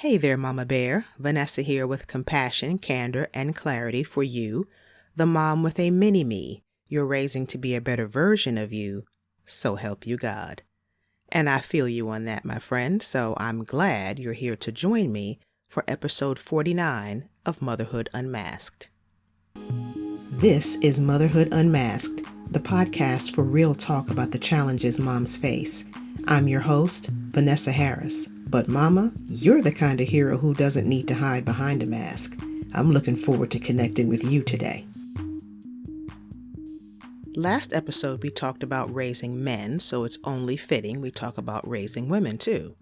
Hey there, Mama Bear. Vanessa here with compassion, candor, and clarity for you, the mom with a mini-me you're raising to be a better version of you, so help you God. And I feel you on that, my friend, so I'm glad you're here to join me for episode 49 of Motherhood Unmasked. This is Motherhood Unmasked, the podcast for real talk about the challenges moms face. I'm your host, Vanessa Harris. But Mama, you're the kind of hero who doesn't need to hide behind a mask. I'm looking forward to connecting with you today. Last episode we talked about raising men, so it's only fitting we talk about raising women too.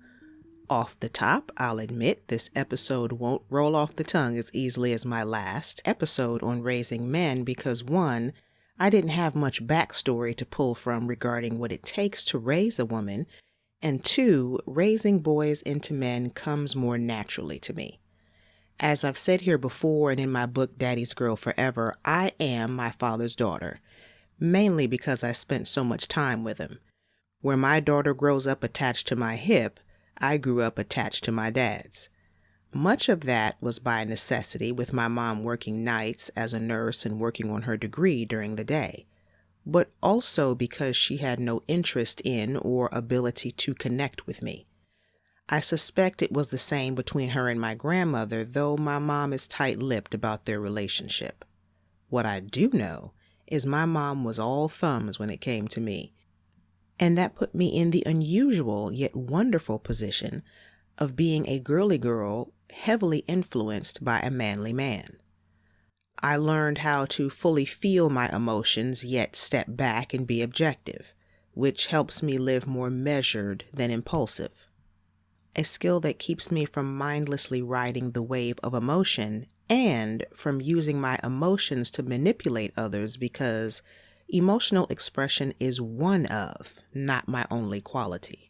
Off the top, I'll admit this episode won't roll off the tongue as easily as my last episode on raising men because one, I didn't have much backstory to pull from regarding what it takes to raise a woman, and two, raising boys into men comes more naturally to me. As I've said here before and in my book Daddy's Girl Forever, I am my father's daughter, mainly because I spent so much time with him. Where my daughter grows up attached to my hip, I grew up attached to my dad's. Much of that was by necessity, with my mom working nights as a nurse and working on her degree during the day, but also because she had no interest in or ability to connect with me. I suspect it was the same between her and my grandmother, though my mom is tight-lipped about their relationship. What I do know is my mom was all thumbs when it came to me, and that put me in the unusual yet wonderful position of being a girly girl heavily influenced by a manly man. I learned how to fully feel my emotions yet step back and be objective, which helps me live more measured than impulsive. A skill that keeps me from mindlessly riding the wave of emotion and from using my emotions to manipulate others because emotional expression is one of, not my only quality.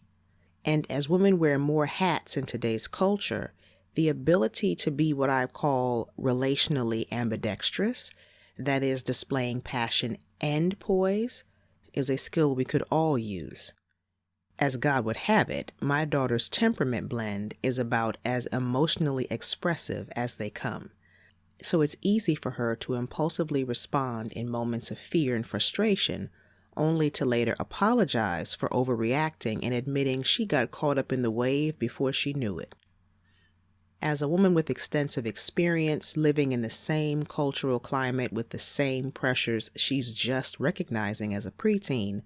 And as women wear more hats in today's culture, the ability to be what I call relationally ambidextrous, that is, displaying passion and poise, is a skill we could all use. As God would have it, my daughter's temperament blend is about as emotionally expressive as they come. So it's easy for her to impulsively respond in moments of fear and frustration, only to later apologize for overreacting and admitting she got caught up in the wave before she knew it. As a woman with extensive experience living in the same cultural climate with the same pressures she's just recognizing as a preteen,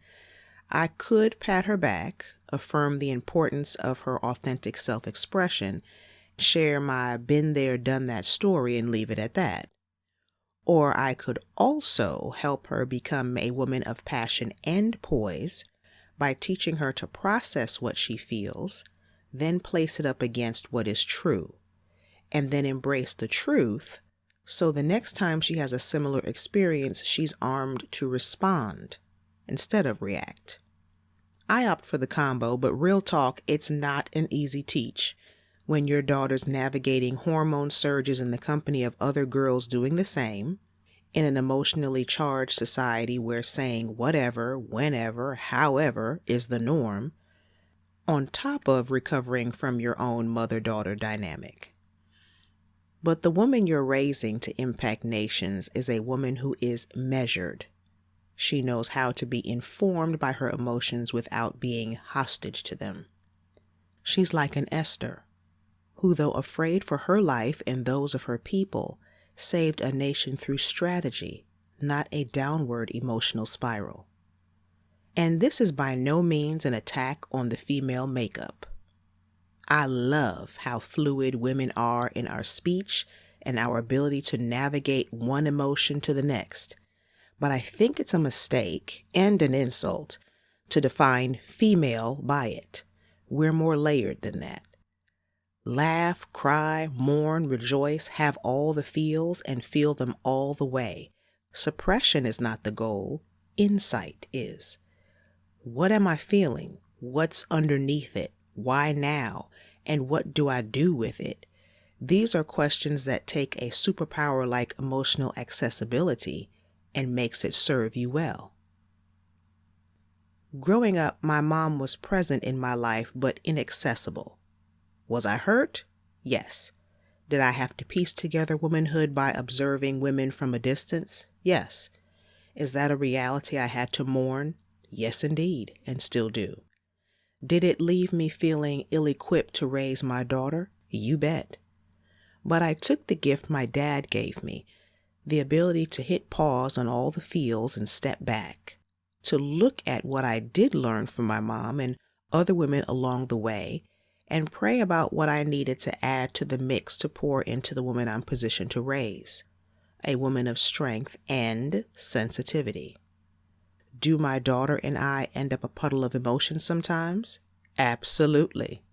I could pat her back, affirm the importance of her authentic self-expression, share my been there, done that story, and leave it at that. Or I could also help her become a woman of passion and poise by teaching her to process what she feels, then place it up against what is true, and then embrace the truth, so the next time she has a similar experience, she's armed to respond instead of react. I opt for the combo, but real talk, it's not an easy teach when your daughter's navigating hormone surges in the company of other girls doing the same, in an emotionally charged society where saying whatever, whenever, however is the norm, on top of recovering from your own mother-daughter dynamic. But the woman you're raising to impact nations is a woman who is measured. She knows how to be informed by her emotions without being hostage to them. She's like an Esther, who, though afraid for her life and those of her people, saved a nation through strategy, not a downward emotional spiral. And this is by no means an attack on the female makeup. I love how fluid women are in our speech and our ability to navigate one emotion to the next. But I think it's a mistake and an insult to define female by it. We're more layered than that. Laugh, cry, mourn, rejoice, have all the feels and feel them all the way. Suppression is not the goal. Insight is. What am I feeling? What's underneath it? Why now? And what do I do with it? These are questions that take a superpower like emotional accessibility and makes it serve you well. Growing up, my mom was present in my life but inaccessible. Was I hurt? Yes. Did I have to piece together womanhood by observing women from a distance? Yes. Is that a reality I had to mourn? Yes, indeed, and still do. Did it leave me feeling ill-equipped to raise my daughter? You bet. But I took the gift my dad gave me, the ability to hit pause on all the feels and step back, to look at what I did learn from my mom and other women along the way, and pray about what I needed to add to the mix to pour into the woman I'm positioned to raise, a woman of strength and sensitivity. Do my daughter and I end up a puddle of emotion sometimes? Absolutely.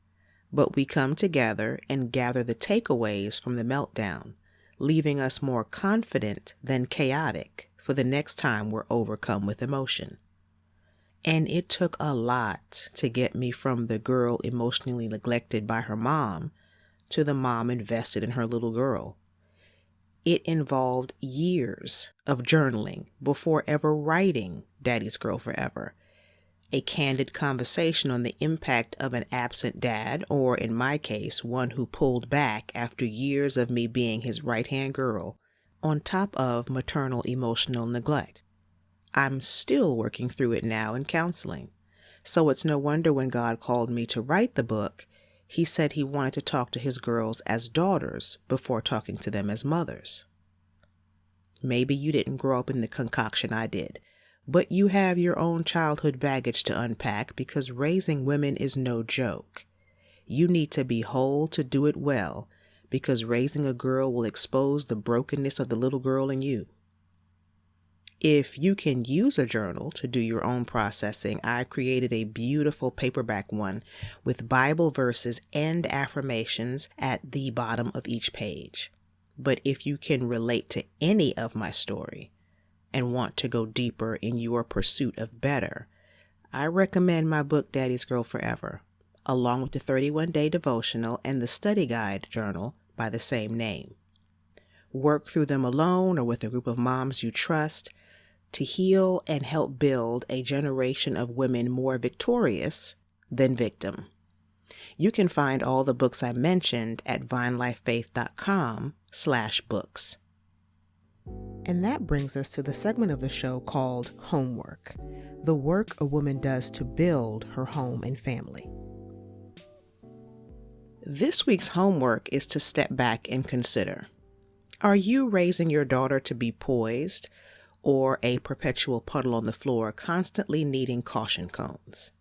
But we come together and gather the takeaways from the meltdown, leaving us more confident than chaotic for the next time we're overcome with emotion. And it took a lot to get me from the girl emotionally neglected by her mom to the mom invested in her little girl. It involved years of journaling before ever writing Daddy's Girl Forever, a candid conversation on the impact of an absent dad, or in my case, one who pulled back after years of me being his right-hand girl, on top of maternal emotional neglect. I'm still working through it now in counseling. So it's no wonder when God called me to write the book, He said He wanted to talk to His girls as daughters before talking to them as mothers. Maybe you didn't grow up in the concoction I did, but you have your own childhood baggage to unpack because raising women is no joke. You need to be whole to do it well because raising a girl will expose the brokenness of the little girl in you. If you can use a journal to do your own processing, I created a beautiful paperback one with Bible verses and affirmations at the bottom of each page. But if you can relate to any of my story and want to go deeper in your pursuit of better, I recommend my book, Daddy's Girl Forever, along with the 31-day devotional and the study guide journal by the same name. Work through them alone or with a group of moms you trust to heal and help build a generation of women more victorious than victim. You can find all the books I mentioned at vinelifefaith.com/books. And that brings us to the segment of the show called Homework, the work a woman does to build her home and family. This week's homework is to step back and consider, are you raising your daughter to be poised or a perpetual puddle on the floor constantly needing caution cones?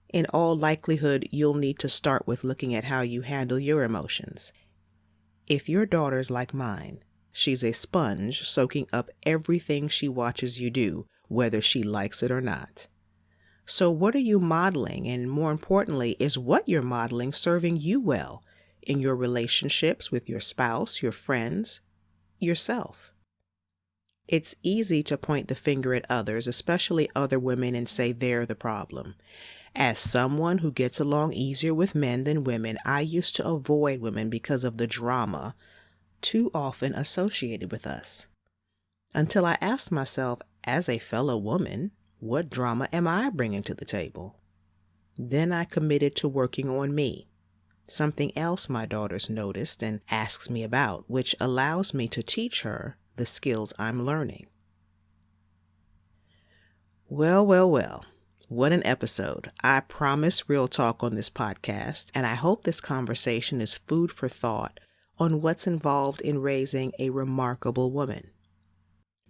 In all likelihood, you'll need to start with looking at how you handle your emotions. If your daughter's like mine, she's a sponge soaking up everything she watches you do, whether she likes it or not. So what are you modeling? And more importantly, is what you're modeling serving you well in your relationships with your spouse, your friends, yourself? It's easy to point the finger at others, especially other women, and say they're the problem. As someone who gets along easier with men than women, I used to avoid women because of the drama too often associated with us. Until I asked myself, as a fellow woman, what drama am I bringing to the table? Then I committed to working on me, something else my daughter's noticed and asks me about, which allows me to teach her the skills I'm learning. Well, what an episode. I promise real talk on this podcast, and I hope this conversation is food for thought on what's involved in raising a remarkable woman.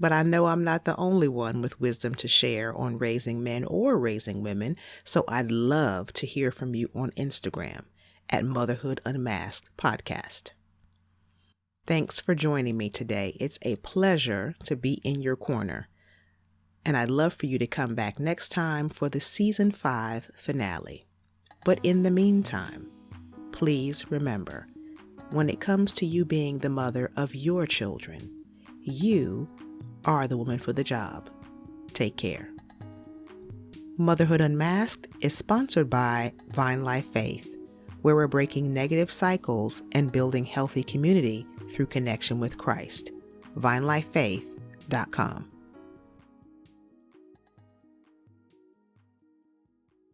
But I know I'm not the only one with wisdom to share on raising men or raising women, so I'd love to hear from you on Instagram at Motherhood Unmasked Podcast. Thanks for joining me today. It's a pleasure to be in your corner. And I'd love for you to come back next time for the Season 5 finale. But in the meantime, please remember, when it comes to you being the mother of your children, you are the woman for the job. Take care. Motherhood Unmasked is sponsored by Vine Life Faith, where we're breaking negative cycles and building healthy community through connection with Christ. vinelifefaith.com.